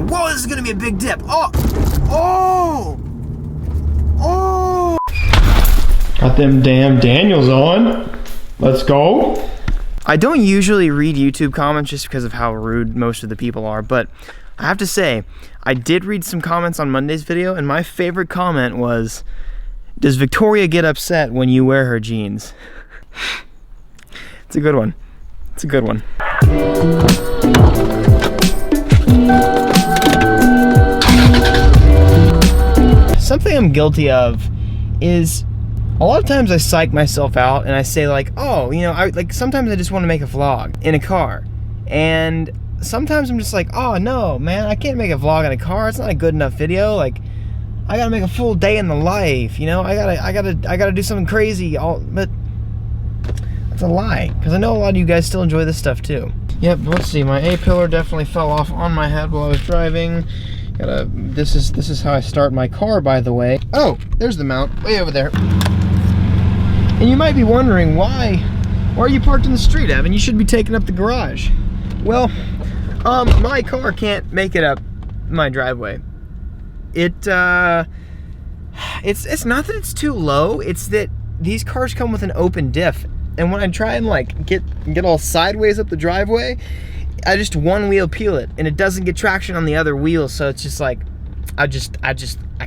whoa, this is gonna be a big dip. Oh! Got them damn Daniels on. Let's go. I don't usually read YouTube comments just because of how rude most of the people are, but I have to say, I did read some comments on Monday's video, and my favorite comment was, does Victoria get upset when you wear her jeans? It's a good one. It's a good one. Something I'm guilty of is a lot of times I psych myself out and I say like, oh, you know, sometimes I just want to make a vlog in a car. And sometimes I'm just like, oh no, man, I can't make a vlog in a car. It's not a good enough video. Like, I gotta make a full day in the life, you know? I gotta do something crazy. But that's a lie, because I know a lot of you guys still enjoy this stuff too. Yep, let's see, my A-pillar definitely fell off on my head while I was driving. This is how I start my car, by the way. Oh, there's the mount, way over there. And you might be wondering, why are you parked in the street, Evan? You should be taking up the garage. Well, my car can't make it up my driveway. It's not that it's too low, it's that these cars come with an open diff. And when I try and like get all sideways up the driveway, I just one wheel peel it, and it doesn't get traction on the other wheel, so it's just like, I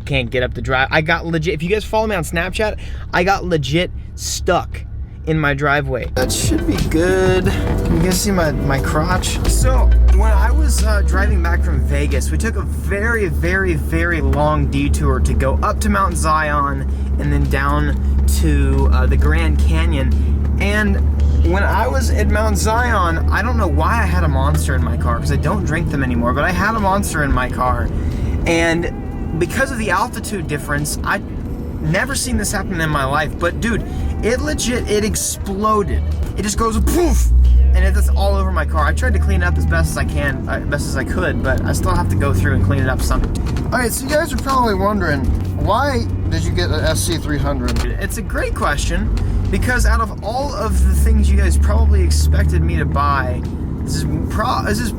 can't get up the drive. I got legit, if you guys follow me on Snapchat, I got legit stuck in my driveway. That should be good. Can you guys see my crotch? So when I was driving back from Vegas, we took a very, very, very long detour to go up to Mount Zion and then down to the Grand Canyon. And when I was at Mount Zion, I don't know why I had a Monster in my car, because I don't drink them anymore, but I had a Monster in my car. And because of the altitude difference, I'd never seen this happen in my life, but dude, it exploded. It just goes poof, and it's all over my car. I tried to clean it up as best as I can, best as I could, but I still have to go through and clean it up some. Alright, so you guys are probably wondering, why did you get an SC300? It's a great question, because out of all of the things you guys probably expected me to buy,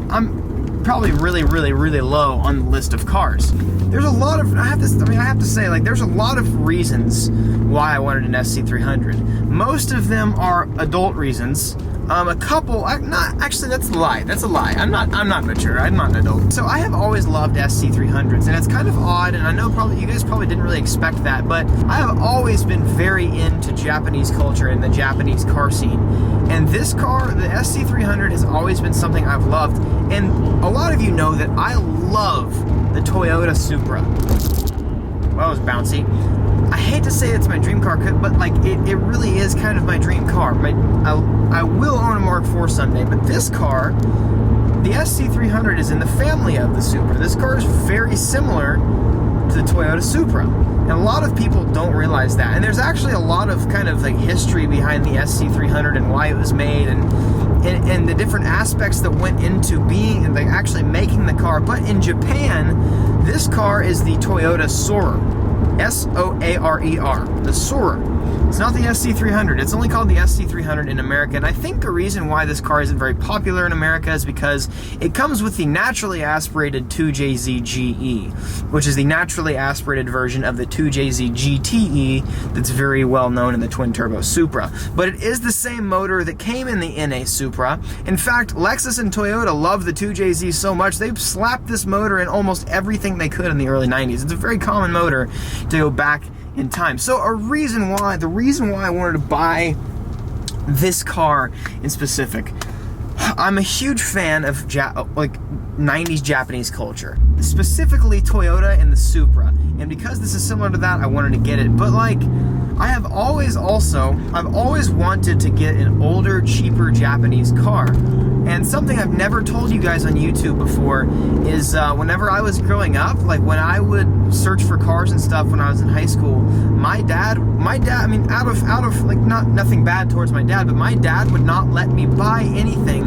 I'm probably really, really, really low on the list of cars. There's a lot of, I have to say, like, there's a lot of reasons why I wanted an SC300. Most of them are adult reasons. A couple, actually, that's a lie. That's a lie. I'm not mature. I'm not an adult. So I have always loved SC300s, and it's kind of odd, and I know you guys probably didn't really expect that, but I have always been very into Japanese culture and the Japanese car scene. And this car, the SC300, has always been something I've loved. And a lot of you know that I love the Toyota Supra. Well, that was bouncy. I hate to say it's my dream car, but like it really is kind of my dream car. I will own a Mark IV someday, but this car, the SC300, is in the family of the Supra. This car is very similar to the Toyota Supra, and a lot of people don't realize that. And there's actually a lot of kind of like history behind the SC300 and why it was made, and the different aspects that went into being and like actually making the car. But in Japan, this car is the Toyota Soarer. S-O-A-R-E-R, the Soarer. It's not the SC300. It's only called the SC300 in America, and I think the reason why this car isn't very popular in America is because it comes with the naturally aspirated 2JZ GE, which is the naturally aspirated version of the 2JZ GTE that's very well known in the twin-turbo Supra. But it is the same motor that came in the NA Supra. In fact, Lexus and Toyota love the 2JZ so much, they've slapped this motor in almost everything they could in the early 90s. It's a very common motor to go back in time. So the reason why I wanted to buy this car in specific, I'm a huge fan of 90s Japanese culture, specifically Toyota and the Supra, and because this is similar to that, I wanted to get it. But like, I've always wanted to get an older, cheaper Japanese car. And something I've never told you guys on YouTube before is whenever I was growing up, like when I would search for cars and stuff when I was in high school, my dad, I mean, out of like, nothing bad towards my dad, but my dad would not let me buy anything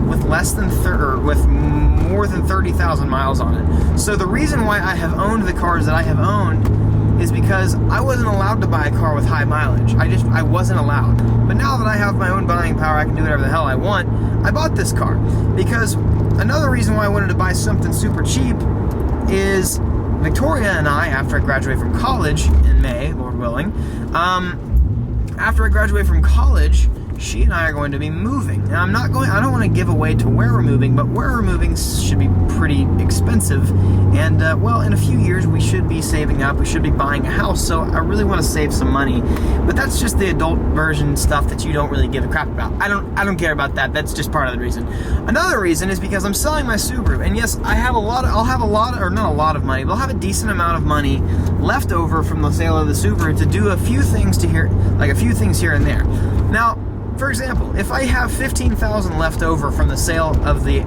with with more than 30,000 miles on it. So the reason why I have owned the cars that I have owned is because I wasn't allowed to buy a car with high mileage. I wasn't allowed. But now that I have my own buying power, I can do whatever the hell I want. I bought this car because another reason why I wanted to buy something super cheap is Victoria and I, after I graduate from college in May, Lord willing, after I graduate from college, she and I are going to be moving. Now, I don't want to give away to where we're moving, but where we're moving should be pretty expensive. And, well, in a few years, we should be saving up. We should be buying a house. So I really want to save some money. But that's just the adult version stuff that you don't really give a crap about. I don't care about that. That's just part of the reason. Another reason is because I'm selling my Subaru. And yes, I'll have a decent amount of money left over from the sale of the Subaru to do a few things here and there. Now, for example, if I have $15,000 left over from the sale of the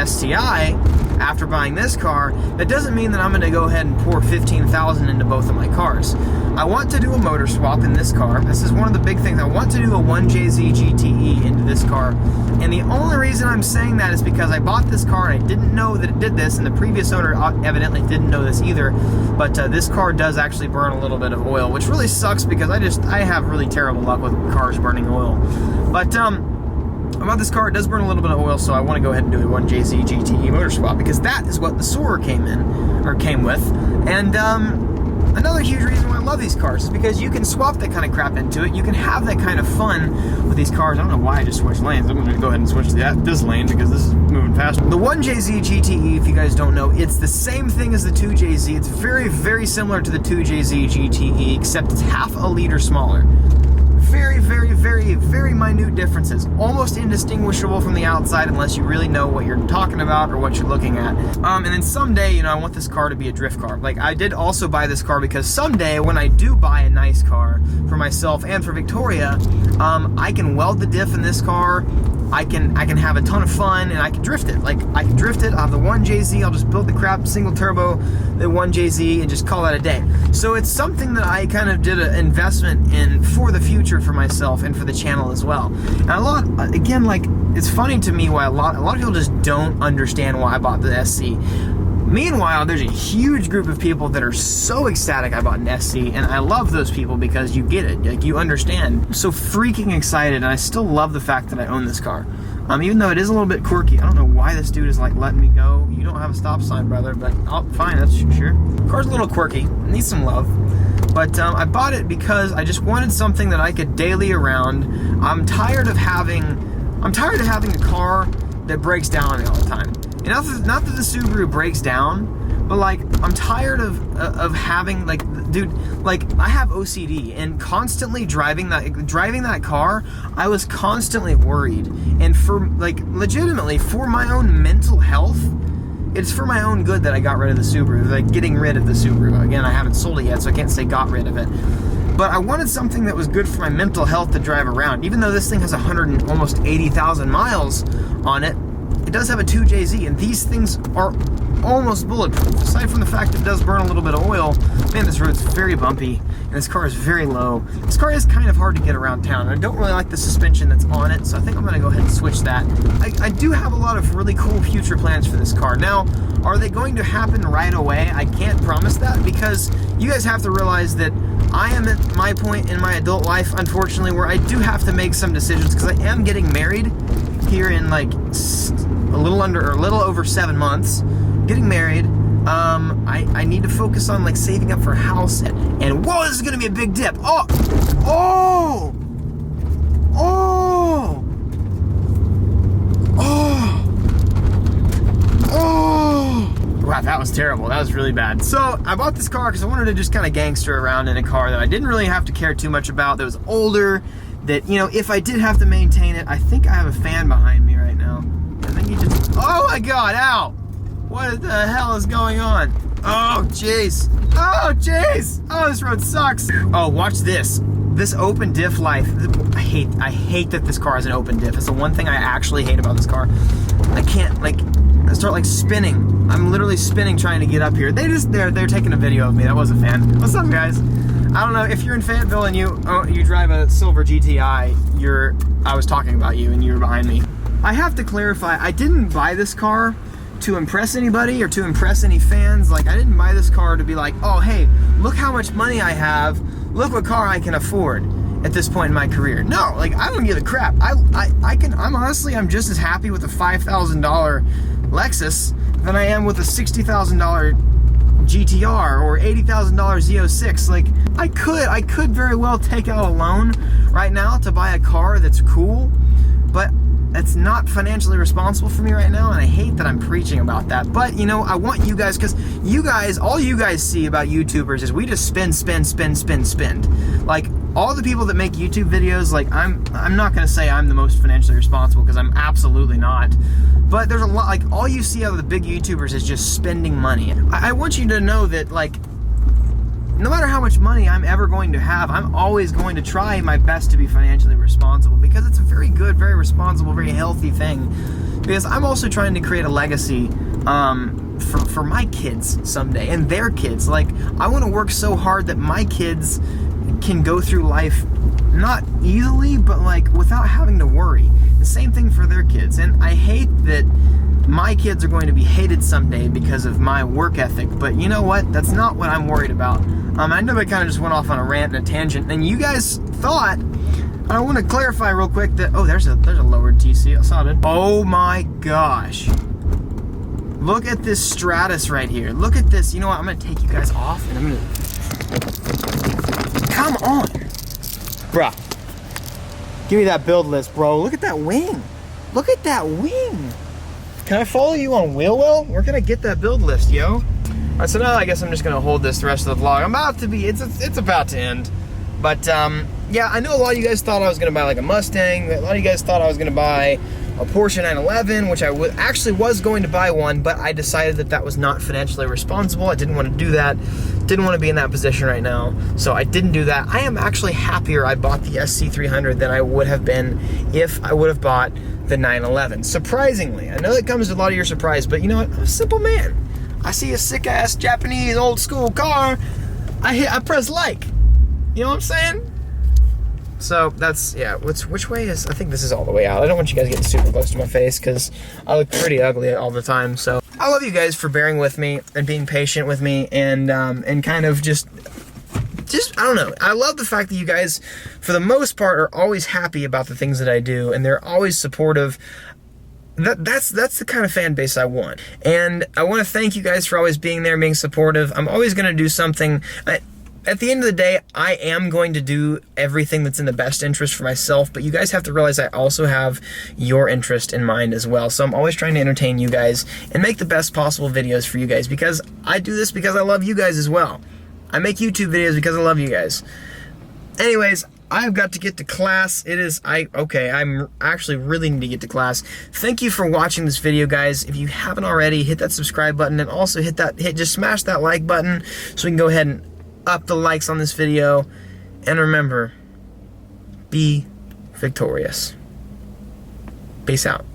STI after buying this car, that doesn't mean that I'm going to go ahead and pour $15,000 into both of my cars. I want to do a motor swap in this car. This is one of the big things. I want to do a 1JZ GTE into this car. And the only reason I'm saying that is because I bought this car and I didn't know that it did this, and the previous owner evidently didn't know this either. But this car does actually burn a little bit of oil, which really sucks because I have really terrible luck with cars burning oil. But about this car, it does burn a little bit of oil, so I want to go ahead and do a 1JZ GTE motor swap because that is what the Soarer came with. And another huge reason why I love these cars is because you can swap that kind of crap into it. You can have that kind of fun with these cars. I don't know why I just switched lanes. I'm going to go ahead and switch to this lane because this is moving faster. The 1JZ GTE, if you guys don't know, it's the same thing as the 2JZ. It's very, very similar to the 2JZ GTE, except it's half a liter smaller. Very, very, very, very minute differences. Almost indistinguishable from the outside unless you really know what you're talking about or what you're looking at. And then someday, I want this car to be a drift car. Like, I did also buy this car because someday when I do buy a nice car for myself and for Victoria, I can weld the diff in this car. I can have a ton of fun and I can drift it. Like, I can drift it. I'll have the 1JZ. I'll just build the crap single turbo, the 1JZ, and just call that a day. So it's something that I kind of did an investment in for the future for myself and for the channel as well. And again, like, it's funny to me why a lot of people just don't understand why I bought the SC. Meanwhile, there's a huge group of people that are so ecstatic I bought an SC, and I love those people because you get it, like, you understand. I'm so freaking excited, and I still love the fact that I own this car. Even though it is a little bit quirky. I don't know why this dude is like letting me go. You don't have a stop sign, brother, but oh, fine, that's sure. Car's a little quirky, needs some love. But I bought it because I just wanted something that I could daily around. I'm tired of having a car that breaks down on me all the time. And not that the Subaru breaks down, but like, I'm tired of having, like, dude, like, I have OCD, and constantly driving that car, I was constantly worried. And for, like, legitimately, for my own mental health, it's for my own good that I got rid of the Subaru, like, getting rid of the Subaru. Again, I haven't sold it yet, so I can't say got rid of it. But I wanted something that was good for my mental health to drive around. Even though this thing has almost 80,000 miles on it, it does have a 2JZ, and these things are almost bulletproof. Aside from the fact that it does burn a little bit of oil, man, this road's very bumpy, and this car is very low. This car is kind of hard to get around town. I don't really like the suspension that's on it, so I think I'm going to go ahead and switch that. I do have a lot of really cool future plans for this car. Now, are they going to happen right away? I can't promise that, because you guys have to realize that I am at my point in my adult life, unfortunately, where I do have to make some decisions, because I am getting married here in like a little over 7 months. Getting married. I need to focus on like saving up for a house, and whoa, this is gonna be a big dip. Oh. Wow, that was terrible. That was really bad. So I bought this car because I wanted to just kind of gangster around in a car that I didn't really have to care too much about, that was older, that, you know, if I did have to maintain it. I think I have a fan behind me right now. I think you just, oh my God, ow! What the hell is going on? Oh, jeez. Oh, jeez. Oh, this road sucks. Oh, watch this. This open diff life. I hate that this car has an open diff. It's the one thing I actually hate about this car. I can't, like, I start like spinning. I'm literally spinning trying to get up here. They're taking a video of me. That was a fan. What's up, guys? I don't know, if you're in Fayetteville and you drive a silver GTI, I was talking about you and you were behind me. I have to clarify, I didn't buy this car to impress anybody or to impress any fans. Like, I didn't buy this car to be like, oh, hey, look how much money I have. Look what car I can afford at this point in my career. No, like, I don't give a crap. I'm just as happy with a $5,000 Lexus than I am with a $60,000 GTR or $80,000 Z06. Like, I could very well take out a loan right now to buy a car that's cool, but that's not financially responsible for me right now, and I hate that I'm preaching about that. But, you know, I want you guys, because all you guys see about YouTubers is we just spend. Like, all the people that make YouTube videos, like, I'm not going to say I'm the most financially responsible, because I'm absolutely not. But there's a lot, like, all you see out of the big YouTubers is just spending money. I want you to know that, like, no matter how much money I'm ever going to have, I'm always going to try my best to be financially responsible, because it's a very good, very responsible, very healthy thing. Because I'm also trying to create a legacy for my kids someday and their kids. Like, I want to work so hard that my kids can go through life not easily, but like without having to worry. The same thing for their kids. And I hate that my kids are going to be hated someday because of my work ethic, but you know what? That's not what I'm worried about. I know I kind of just went off on a rant and a tangent, and you guys thought, I want to clarify real quick that, oh, there's a lowered TC, I saw it. Oh my gosh. Look at this Stratus right here. Look at this. You know what? I'm going to take you guys off, and I'm going to... Come on. Bruh. Give me that build list, bro. Look at that wing. Look at that wing. Can I follow you on Wheel Well? Where can I get that build list, yo? Alright, so now I guess I'm just gonna hold this the rest of the vlog. It's about to end. But yeah, I know a lot of you guys thought I was gonna buy like a Mustang. A lot of you guys thought I was gonna buy a Porsche 911, which I actually was going to buy one, but I decided that was not financially responsible. I didn't want to do that. Didn't want to be in that position right now, so I didn't do that. I am actually happier I bought the SC300 than I would have been if I would have bought the 911. Surprisingly, I know that comes to a lot of your surprise, but you know what? I'm a simple man. I see a sick-ass Japanese old-school car, I press like. You know what I'm saying? So that's, yeah, which way is, I think this is all the way out. I don't want you guys getting super close to my face because I look pretty ugly all the time. So I love you guys for bearing with me and being patient with me and kind of just, I don't know. I love the fact that you guys, for the most part, are always happy about the things that I do, and they're always supportive. That's the kind of fan base I want. And I want to thank you guys for always being there, being supportive. I'm always going to do something. At the end of the day, I am going to do everything that's in the best interest for myself, but you guys have to realize I also have your interest in mind as well. So I'm always trying to entertain you guys and make the best possible videos for you guys, because I do this because I love you guys as well. I make YouTube videos because I love you guys. Anyways, I've got to get to class. I'm actually really need to get to class. Thank you for watching this video, guys. If you haven't already, hit that subscribe button, and also just smash that like button so we can go ahead and up the likes on this video. And remember, be victorious. Peace out.